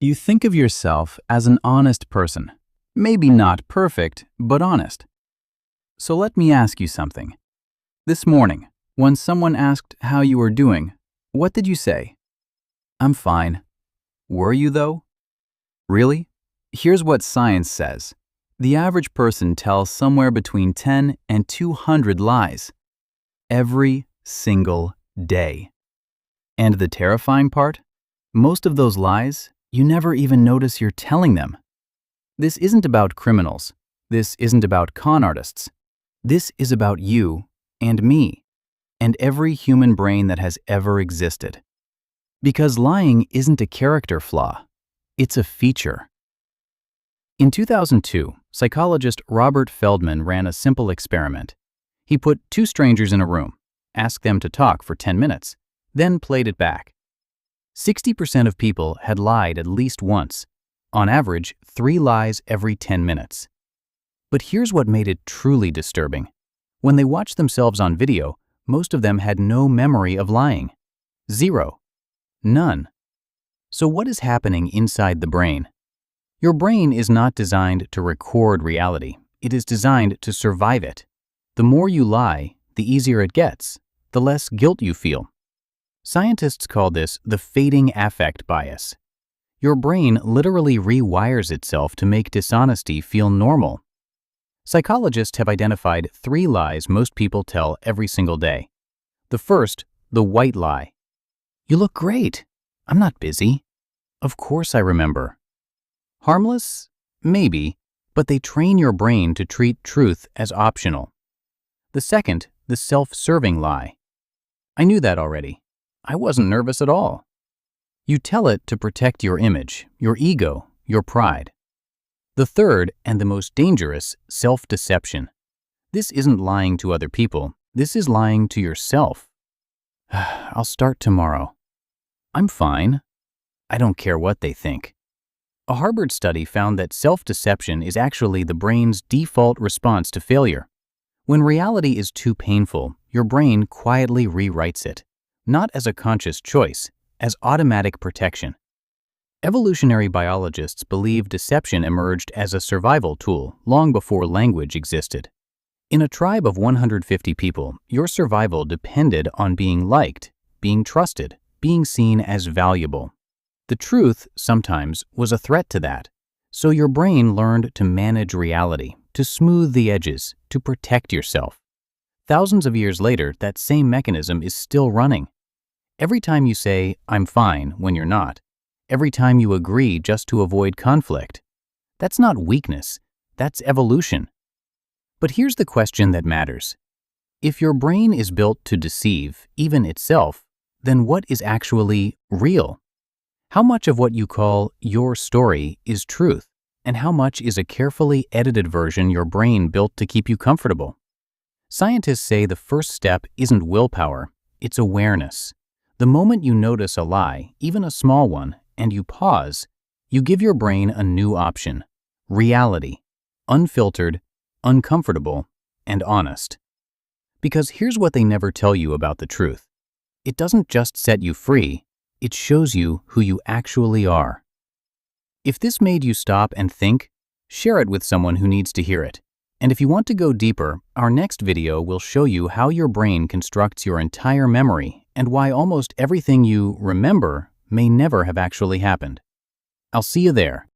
You think of yourself as an honest person. Maybe not perfect, but honest. So let me ask you something. This morning, when someone asked how you were doing, what did you say? I'm fine. Were you though? Really? Here's what science says. The average person tells somewhere between 10 and 200 lies. Every single day. And the terrifying part? Most of those lies, you never even notice you're telling them. This isn't about criminals. This isn't about con artists. This is about you and me and every human brain that has ever existed. Because lying isn't a character flaw. It's a feature. In 2002, psychologist Robert Feldman ran a simple experiment. He put two strangers in a room, asked them to talk for 10 minutes, then played it back. 60% of people had lied at least once, on average 3 lies every 10 minutes. But here's what made it truly disturbing. When they watched themselves on video, most of them had no memory of lying. 0. None. So what is happening inside the brain? Your brain is not designed to record reality. It is designed to survive it. The more you lie, the easier it gets, the less guilt you feel. Scientists call this the fading affect bias. Your brain literally rewires itself to make dishonesty feel normal. Psychologists have identified 3 lies most people tell every single day. The first, the white lie. You look great. I'm not busy. Of course I remember. Harmless? Maybe, but they train your brain to treat truth as optional. The second, the self-serving lie. I knew that already. I wasn't nervous at all. You tell it to protect your image, your ego, your pride. The third, and the most dangerous, self-deception. This isn't lying to other people. This is lying to yourself. I'll start tomorrow. I'm fine. I don't care what they think. A Harvard study found that self-deception is actually the brain's default response to failure. When reality is too painful, your brain quietly rewrites it, not as a conscious choice, as automatic protection. Evolutionary biologists believe deception emerged as a survival tool long before language existed. In a tribe of 150 people, your survival depended on being liked, being trusted, being seen as valuable. The truth, sometimes, was a threat to that. So your brain learned to manage reality, to smooth the edges, to protect yourself. Thousands of years later, that same mechanism is still running. Every time you say, I'm fine, when you're not. Every time you agree just to avoid conflict. That's not weakness. That's evolution. But here's the question that matters. If your brain is built to deceive, even itself, then what is actually real? How much of what you call your story is truth, and how much is a carefully edited version your brain built to keep you comfortable? Scientists say the first step isn't willpower, it's awareness. The moment you notice a lie, even a small one, and you pause, you give your brain a new option: reality, unfiltered, uncomfortable, and honest. Because here's what they never tell you about the truth. It doesn't just set you free, it shows you who you actually are. If this made you stop and think, share it with someone who needs to hear it. And if you want to go deeper, our next video will show you how your brain constructs your entire memory and why almost everything you remember may never have actually happened. I'll see you there.